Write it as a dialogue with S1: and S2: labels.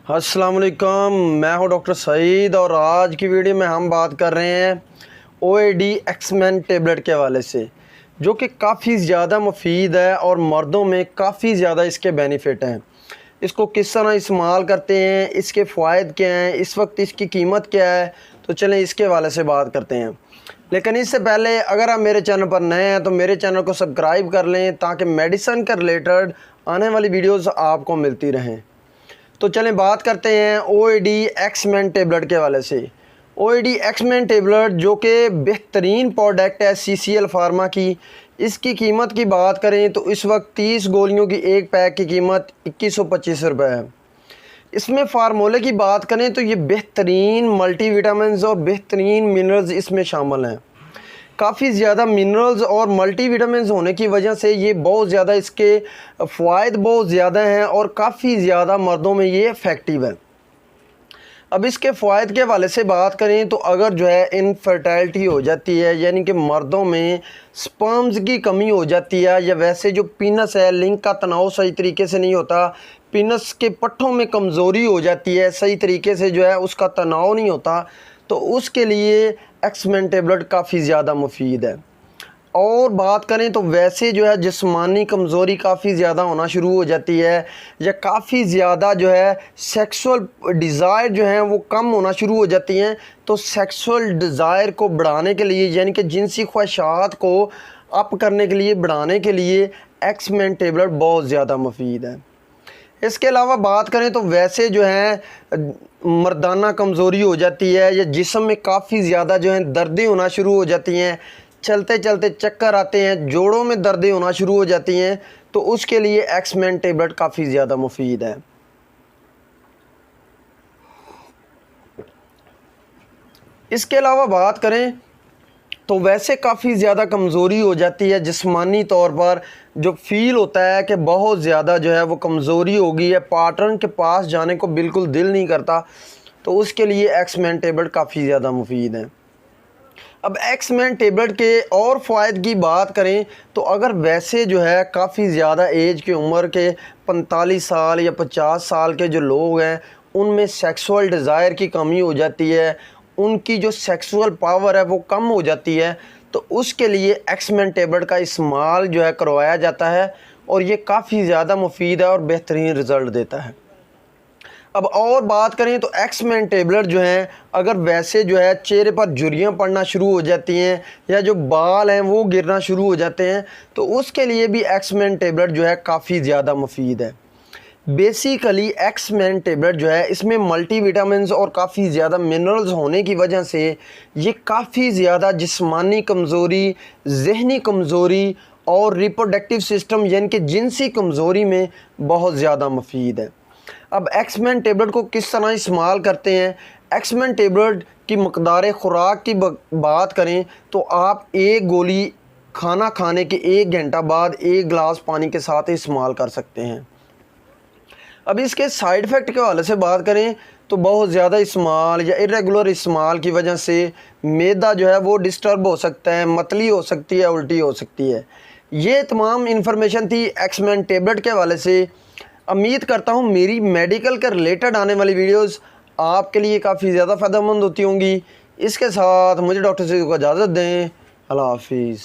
S1: अस्सलाम वालेकुम, मैं हूं डॉक्टर सईद और आज की वीडियो में हम बात कर रहे हैं OAD एक्समैन टेबलेट के हवाले से, जो कि काफ़ी ज़्यादा मुफीद है और मर्दों में काफ़ी ज़्यादा इसके बेनिफिट हैं। इसको किस तरह इस्तेमाल करते हैं, इसके फ़ायदे क्या हैं, इस वक्त इसकी कीमत क्या है, तो चलें इसके हवाले से बात करते हैं। लेकिन इससे पहले अगर आप मेरे चैनल पर नए हैं तो मेरे चैनल को सब्सक्राइब कर लें ताकि मेडिसिन के रिलेटेड आने वाली वीडियोज़ आपको मिलती रहें। तो चलें बात करते हैं OAD एक्समैन टेबलेट के हवाले से। OAD एक्समैन टेबलेट जो कि बेहतरीन प्रोडक्ट है CCL फार्मा की। इसकी कीमत की बात करें तो इस वक्त 30 गोलियों की एक पैक की कीमत 2125 रुपये है। इसमें फार्मूले की बात करें तो ये बेहतरीन मल्टीविटामिन्स और बेहतरीन मिनरल्स इसमें शामिल हैं। काफ़ी ज़्यादा मिनरल्स और मल्टीविटामिन्स होने की वजह से ये बहुत ज़्यादा इसके फ़ायदे बहुत ज़्यादा हैं और काफ़ी ज़्यादा मर्दों में ये इफ़ेक्टिव है। अब इसके फ़ायदे के हवाले से बात करें तो अगर जो है इनफर्टिलिटी हो जाती है, यानी कि मर्दों में स्पर्म्स की कमी हो जाती है, या वैसे जो पीनस है लिंग का तनाव सही तरीके से नहीं होता, पीनस के पट्टों में कमज़ोरी हो जाती है, सही तरीके से जो है उसका तनाव नहीं होता, तो उसके लिए एक्समैन टेबलेट काफ़ी ज़्यादा मुफीद है। और बात करें तो वैसे जो है जिस्मानी कमज़ोरी काफ़ी ज़्यादा होना शुरू हो जाती है, या काफ़ी ज़्यादा जो है सेक्सुअल डिज़ायर जो है वो कम होना शुरू हो जाती हैं, तो सेक्सुअल डिज़ायर को बढ़ाने के लिए, यानी कि जिनसी ख्वाहिशात को अप करने के लिए, बढ़ाने के लिए एक्समैन टेबलेट बहुत ज़्यादा मुफीद है। इसके अलावा बात करें तो वैसे जो है मर्दाना कमज़ोरी हो जाती है, या जिस्म में काफ़ी ज़्यादा जो है दर्दें होना शुरू हो जाती हैं, चलते चलते चक्कर आते हैं, जोड़ों में दर्दें होना शुरू हो जाती हैं, तो उसके लिए एक्समैन टेबलेट काफ़ी ज़्यादा मुफीद है। इसके अलावा बात करें तो वैसे काफ़ी ज़्यादा कमज़ोरी हो जाती है, जिस्मानी तौर पर जो फ़ील होता है कि बहुत ज़्यादा जो है वो कमज़ोरी हो गई है, पार्टनर के पास जाने को बिल्कुल दिल नहीं करता, तो उसके लिए एक्समैन टेबलेट काफ़ी ज़्यादा मुफीद है। अब एक्समैन टेबलेट के और फ़ायदे की बात करें तो अगर वैसे जो है काफ़ी ज़्यादा एज की उम्र के 45 साल या 50 साल के जो लोग हैं, उनमें सेक्सुअल डिज़ायर की कमी हो जाती है, उनकी जो सेक्सुअल पावर है वो कम हो जाती है, तो उसके लिए एक्समैन टेबलेट का इस्तेमाल जो है करवाया जाता है, और ये काफ़ी ज़्यादा मुफीद है और बेहतरीन रिज़ल्ट देता है। अब और बात करें तो एक्समैन टेबलेट जो हैं, अगर वैसे जो है चेहरे पर झुर्रियाँ पड़ना शुरू हो जाती हैं, या जो बाल हैं वो गिरना शुरू हो जाते हैं, तो उसके लिए भी एक्समैन टेबलेट जो है काफ़ी ज़्यादा मुफीद है। बेसिकली एक्समैन टेबलेट जो है इसमें मल्टीविटामिन्स और काफ़ी ज़्यादा मिनरल्स होने की वजह से ये काफ़ी ज़्यादा जिस्मानी कमज़ोरी, जहनी कमज़ोरी और रिप्रोडक्टिव सिस्टम यानी कि जिनसी कमज़ोरी में बहुत ज़्यादा मुफीद है। अब एक्समैन टेबलेट को किस तरह इस्तेमाल करते हैं, एक्समैन टेबलेट की मकदार ख़ुराक की बात करें तो आप एक गोली खाना खाने के 1 घंटा बाद 1 गिलास पानी के साथ इस्तेमाल कर सकते हैं। अब इसके साइड इफ़ेक्ट के हवाले से बात करें तो बहुत ज़्यादा इस्तेमाल या इरेगुलर इस्तेमाल की वजह से मैदा जो है वो डिस्टर्ब हो सकता है, मतली हो सकती है, उल्टी हो सकती है। ये तमाम इन्फॉर्मेशन थी एक्समैन टेबलेट के हवाले से। उम्मीद करता हूँ मेरी मेडिकल के रिलेटेड आने वाली वीडियोस आपके लिए काफ़ी ज़्यादा फ़ायदेमंद होती होंगी। इसके साथ मुझे डॉक्टर से इजाज़त दें। अल्लाह हाफिज़।